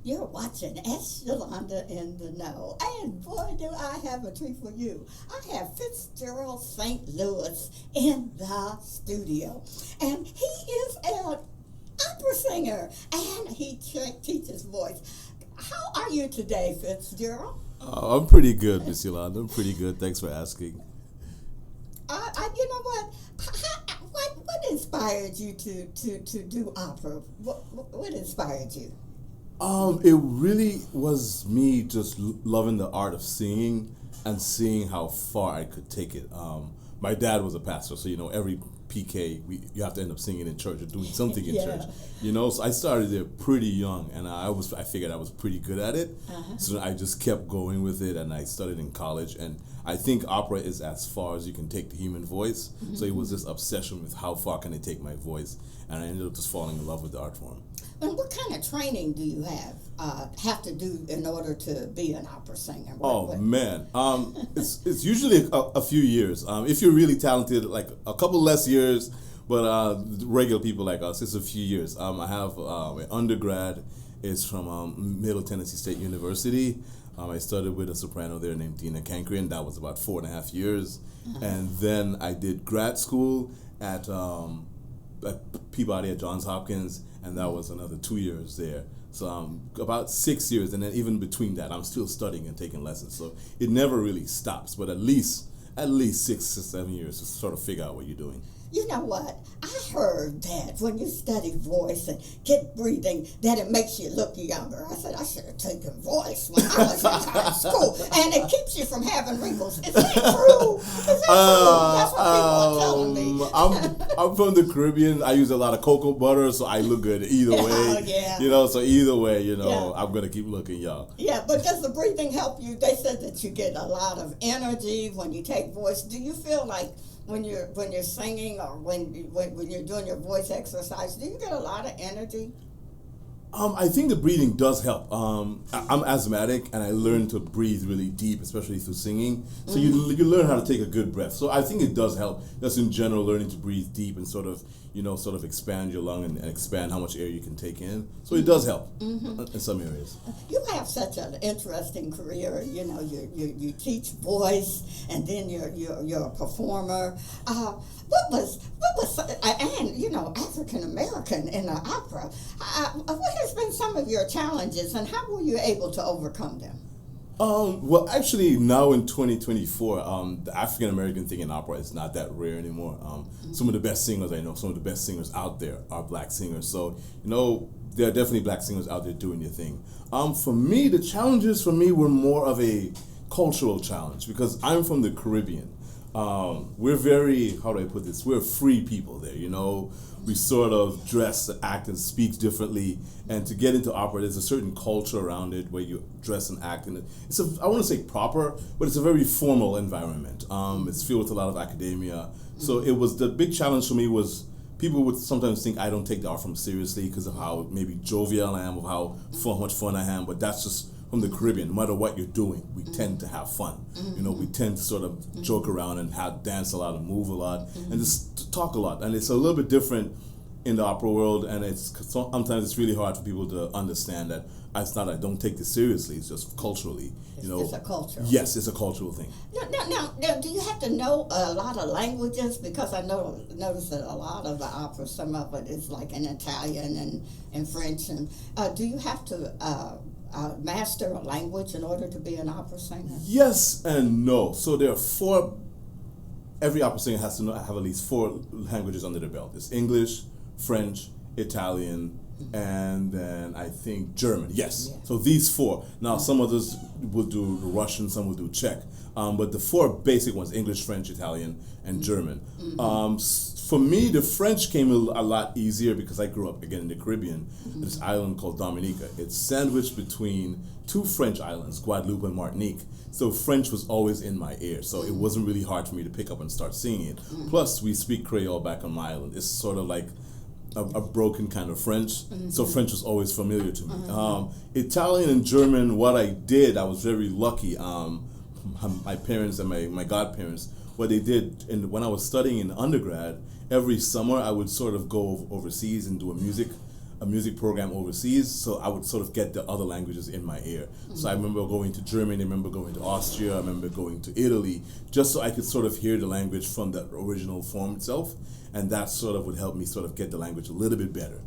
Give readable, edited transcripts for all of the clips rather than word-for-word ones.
You're watching S. Yolanda in the Know. And boy, do I have a treat for you. I have Fitzgerald St. Louis in the studio. And he is an opera singer, and he teaches voice. How are you today, Fitzgerald? I'm pretty good, Miss Yolanda. I'm pretty good. Thanks for asking. You know what? What inspired you to do opera? What inspired you? It really was me just loving the art of singing and seeing how far I could take it. My dad was a pastor, so every PK you have to end up singing in church or doing something in church. So I started there pretty young, and I figured I was pretty good at it. So I just kept going with it, and I studied in college. And I think opera is as far as you can take the human voice. So it was this obsession with how far can I take my voice, and I ended up just falling in love with the art form. And what kind of training do you have to do in order to be an opera singer? Man, it's usually a few years. If you're really talented, like a couple less years, but regular people like us, it's a few years. I have an undergrad is from Middle Tennessee State University. I studied with a soprano there named Dina Cankrian. That was about 4.5 years, and then I did grad school at Peabody at Johns Hopkins, and that was another 2 years there. So about 6 years, and then even between that, I'm still studying and taking lessons. So it never really stops, but at least 6 or 7 years to sort of figure out what you're doing. You know what? I heard that when you study voice and get breathing, that it makes you look younger. I said I should have taken voice when I was in high school, and it keeps you from having wrinkles. Is that true? Is that true? That's what people are telling me. I'm from the Caribbean. I use a lot of cocoa butter, so I look good either way. Oh, yeah. So either way, I'm gonna keep looking young. Yeah, but does the breathing help you? They said that you get a lot of energy when you take voice. Do you feel like when you're singing or when you're doing your voice exercise, do you get a lot of energy? I think the breathing does help. I'm asthmatic, and I learned to breathe really deep, especially through singing. So you learn how to take a good breath. So I think it does help. Just in general, learning to breathe deep and sort of expand your lung and expand how much air you can take in. So it does help in some areas. You have such an interesting career. You teach voice, and then you're a performer. What was African American in the opera? What has been some of your challenges, and how were you able to overcome them? Well, actually, now in 2024, the African American thing in opera is not that rare anymore. Some of the best singers I know, some of the best singers out there are black singers. So, there are definitely black singers out there doing their thing. For me, the challenges for me were more of a cultural challenge because I'm from the Caribbean. We're very, how do I put this? We're free people there, We sort of dress, act, and speak differently. And to get into opera, there's a certain culture around it where you dress and act. And I want to say proper, but it's a very formal environment. It's filled with a lot of academia. So the big challenge for me was people would sometimes think I don't take the art form seriously because of how maybe jovial I am, of how much fun I am. But that's just from the Caribbean. No matter what you're doing, we tend to have fun. We tend to sort of joke around and dance a lot and move a lot and just talk a lot. And it's a little bit different in the opera world, and sometimes it's really hard for people to understand that it's not I don't take this seriously. It's just culturally, It's a culture. Yes, it's a cultural thing. Now, do you have to know a lot of languages? Because I noticed that a lot of the opera, some of it is like in Italian and French. And do you have to master a language in order to be an opera singer? Yes and no. So there are four. Every opera singer has to have at least 4 languages under their belt. It's English, French, Italian, and then I think German. Yes. Yeah. So these 4. Now some others will do Russian, some will do Czech. But the 4 basic ones: English, French, Italian, and German. For me, the French came a lot easier because I grew up, again, in the Caribbean, this island called Dominica. It's sandwiched between 2 French islands, Guadeloupe and Martinique. So French was always in my ear. So it wasn't really hard for me to pick up and start singing it. Plus, we speak Creole back on my island. It's sort of like a broken kind of French. So French was always familiar to me. Italian and German, what I did, I was very lucky. My parents and my godparents, what they did, when I was studying in undergrad, every summer I would sort of go overseas and do a music a music program overseas, so I would sort of get the other languages in my ear. So I remember going to Germany, I remember going to Austria, I remember going to Italy, just so I could sort of hear the language from the original form itself, and that sort of would help me sort of get the language a little bit better.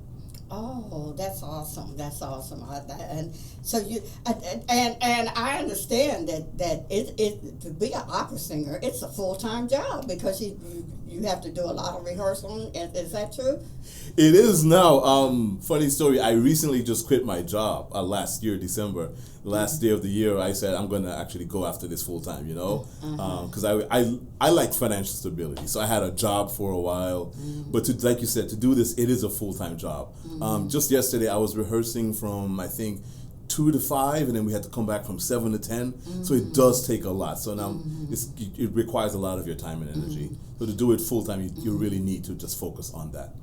Oh, that's awesome. That's awesome. And so you and I understand that it to be an opera singer, it's a full-time job because you have to do a lot of rehearsal. Is that true? It is now. Funny story. I recently just quit my job last year, December. The last day of the year, I said I'm going to actually go after this full time. You know, because I liked financial stability, so I had a job for a while. But like you said, to do this, it is a full time job. Just yesterday, I was rehearsing from I think 2 to 5, and then we had to come back from 7 to 10. So it does take a lot. So now it requires a lot of your time and energy. So to do it full time, you really need to just focus on that.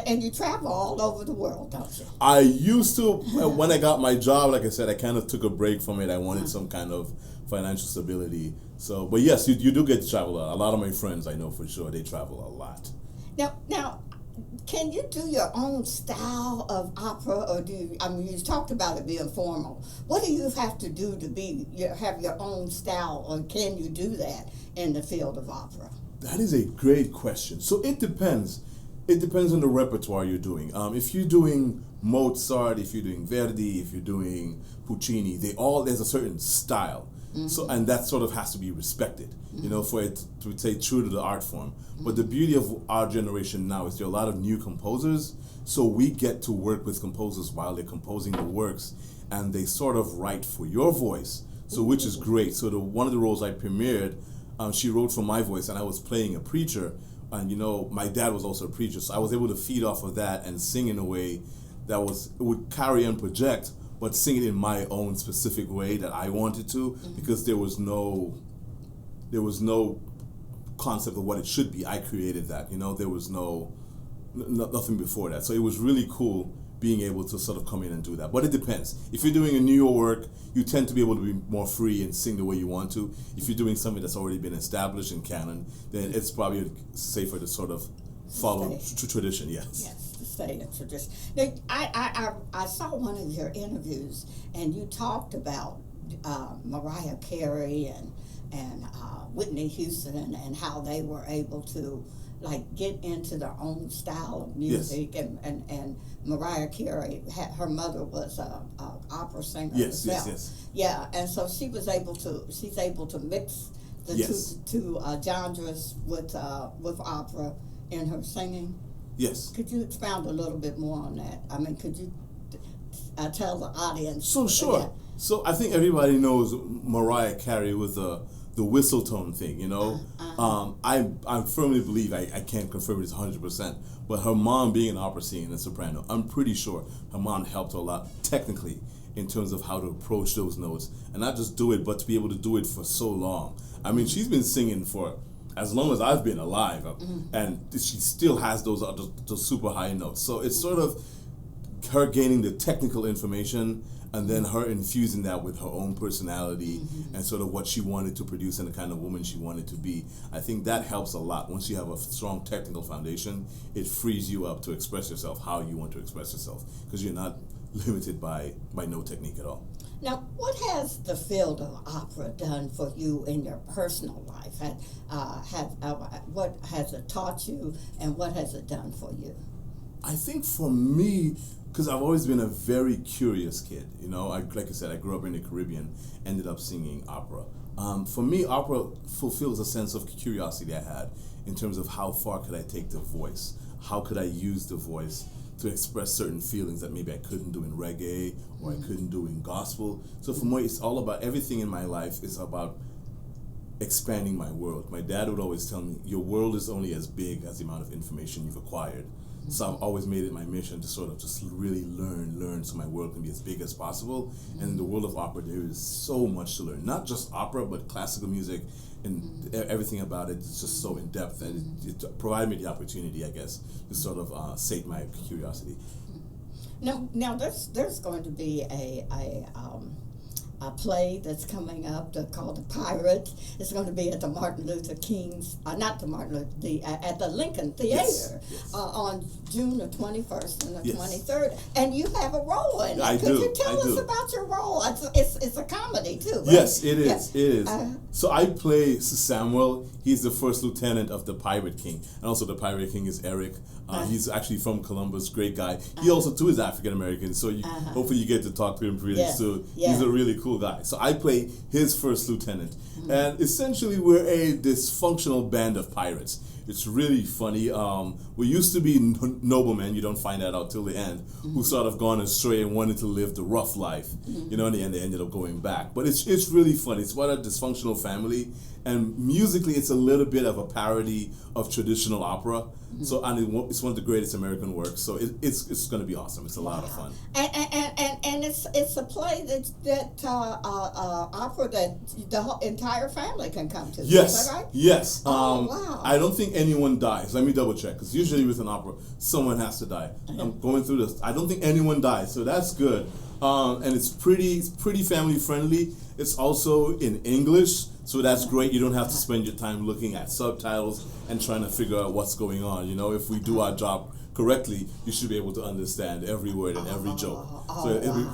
And you travel all over the world, don't you? I used to. When I got my job, like I said, I kind of took a break from it. I wanted some kind of financial stability. So, but yes, you do get to travel a lot. A lot of my friends, I know for sure, they travel a lot. Now, can you do your own style of opera, or you talked about it being formal. What do you have to do to have your own style, or can you do that in the field of opera? That is a great question. So it depends. It depends on the repertoire you're doing. If you're doing Mozart, if you're doing Verdi, if you're doing Puccini, there's a certain style. So, and that sort of has to be respected, you know, for it to stay true to the art form. But the beauty of our generation now is there are a lot of new composers, so we get to work with composers while they're composing the works, and they sort of write for your voice, so which is great. So one of the roles I premiered, she wrote for my voice, and I was playing a preacher, and you know, my dad was also a preacher, so I was able to feed off of that and sing in a way that it would carry and project, but sing it in my own specific way that I wanted to, because there was no concept of what it should be. I created that, you know. There was nothing before that, so it was really cool being able to sort of come in and do that. But it depends. If you're doing a newer work, you tend to be able to be more free and sing the way you want to. If you're doing something that's already been established in canon, then it's probably safer to sort of follow tradition. Yes. To stay in tradition. Now, I saw one of your interviews, and you talked about Mariah Carey and Whitney Houston, and how they were able to get into their own style of music. Yes. And Mariah Carey, her mother was a opera singer Yes, herself. yes. Yeah, and so she's able to mix the two genres with opera in her singing. Yes. Could you expound a little bit more on that? I mean, could you tell the audience? So sure. Yeah. So I think everybody knows Mariah Carey with the whistle tone thing, you know. I firmly believe, I can't confirm this 100%, but her mom being an opera singer and a soprano, I'm pretty sure her mom helped her a lot technically in terms of how to approach those notes, and not just do it, but to be able to do it for so long. I mean, she's been singing for as long as I've been alive, and she still has those super high notes. So it's sort of her gaining the technical information, and then her infusing that with her own personality and sort of what she wanted to produce and the kind of woman she wanted to be. I think that helps a lot. Once you have a strong technical foundation, it frees you up to express yourself how you want to express yourself, because you're not limited by no technique at all. Now, what has the field of opera done for you in your personal life? What has it taught you, and what has it done for you? I think for me, because I've always been a very curious kid, you know, like I said, I grew up in the Caribbean, ended up singing opera. For me, opera fulfills a sense of curiosity I had in terms of how far could I take the voice? How could I use the voice to express certain feelings that maybe I couldn't do in reggae or I couldn't do in gospel? So for me, it's all about, everything in my life is about expanding my world. My dad would always tell me, your world is only as big as the amount of information you've acquired. So I've always made it my mission to sort of just really learn so my world can be as big as possible. And in the world of opera, there is so much to learn. Not just opera, but classical music and everything about it is just so in depth, and it provided me the opportunity, I guess, to sort of sate my curiosity. Now there's going to be a play that's coming up called The Pirate. It's going to be at the Martin Luther King's, not the Martin Luther, at the Lincoln Theater Yes. on June the 21st and the Yes. 23rd. And you have a role in it. Could you tell us about your role? It's a comedy too, right? Yes, it is. Yes. It is. So I play Samuel. He's the first lieutenant of the Pirate King, and also the Pirate King is Eric. He's actually from Columbus, great guy. He also too is African American, so hopefully you get to talk to him pretty soon. He's a really cool guy. So I play his first lieutenant, and essentially we're a dysfunctional band of pirates. It's really funny. We used to be noblemen. You don't find that out till the end. Who sort of gone astray and wanted to live the rough life. You know, in the end, they ended up going back. But it's really funny. It's about a dysfunctional family, and musically, it's a little bit of a parody of traditional opera. So, and it's one of the greatest American works. So it's going to be awesome. It's a lot of fun. And it's a play that opera that the whole entire family can come to. Yes. Is that right? Yes. Wow. I don't think anyone dies. Let me double check, because usually with an opera, someone has to die. I'm going through this. I don't think anyone dies, so that's good. And it's pretty family friendly. It's also in English, so that's great. You don't have to spend your time looking at subtitles and trying to figure out what's going on. You know, if we do our job correctly, you should be able to understand every word and every joke.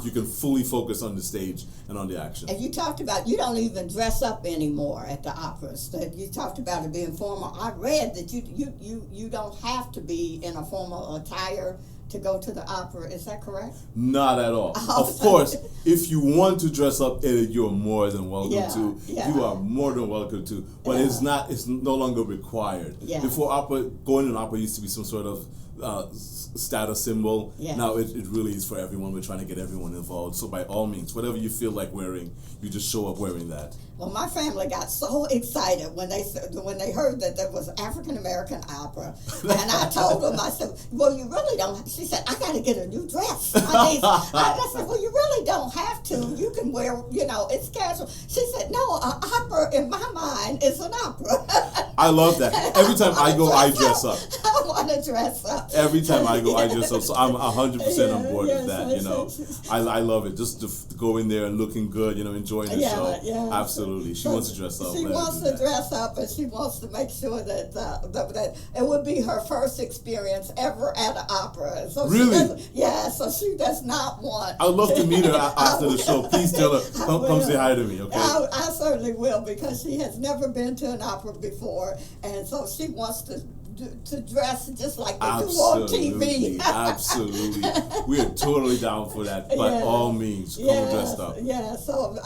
You can fully focus on the stage and on the action. And you talked about you don't even dress up anymore at the operas. That you talked about it being formal. I read that you don't have to be in a formal attire to go to the opera. Is that correct? Not at all. Of course, if you want to dress up, you're more than welcome to. You are more than welcome to. But it's no longer required. Before opera, going to an opera used to be some sort of status symbol. Now it really is for everyone. We're trying to get everyone involved. So by all means, whatever you feel like wearing, you just show up wearing that. Well, my family got so excited when they heard that there was African American opera, and I told them, I said, "Well, you really don't." She said, "I got to get a new dress." I said, "Well, you really don't have to. You can wear, it's casual." She said, "No, an opera in my mind is an opera." I love that. Every time I go, I dress up. I want to dress up. Every time I go, I dress up. So I'm 100% on board with that. I love it. Just to go in there and looking good, enjoying the show. Absolutely. She wants to dress up. She wants to dress up, and she wants to make sure that it would be her first experience ever at an opera. So really? So she does not want. I'd love to meet her after the show. Please tell her, come say hi to me, okay? I certainly will, because she has never been to an opera before, and so she wants to dress just like they do on TV. Absolutely. We are totally down for that. By all means, come dressed up. So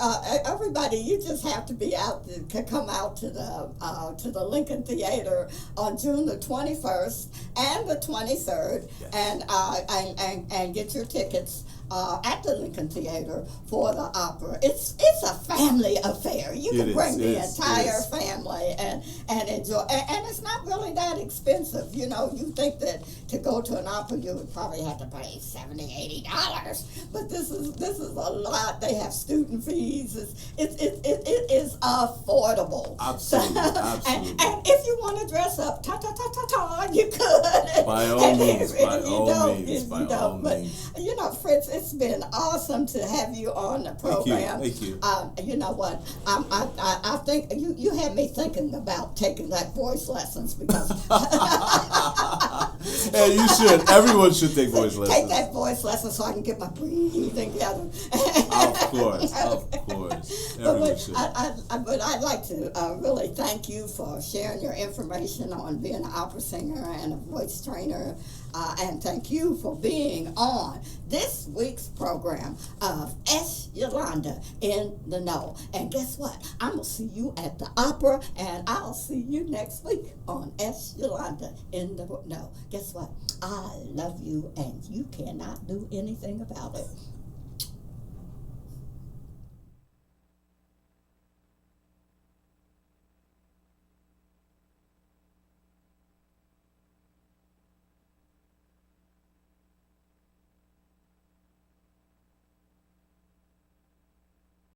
everybody, you just have to be out to come out to the Lincoln Theater on June the 21st and the 23rd, and get your tickets at the Lincoln Theater for the opera. It's a family affair. You can bring the entire family and enjoy. And it's not really that expensive. You think that to go to an opera you would probably have to pay $70, $80, but this is a lot. They have student fees. It is affordable. Absolutely. And if you want to dress up, you could. By all means. But Fritz, it's been awesome to have you on the program. Thank you. You know what? I think you had me thinking about taking that voice lessons, because hey, you should. Everyone should take voice lessons. Take that voice lesson so I can get my breathing together. Of course. Everyone should. But I'd like to really thank you for sharing your information on being an opera singer and a voice trainer. And thank you for being on this week's program of Yolanda in the Know. And guess what? I'm going to see you at the opera, and I'll see you next week on Yolanda in the Know. Guess what? I love you, and you cannot do anything about it.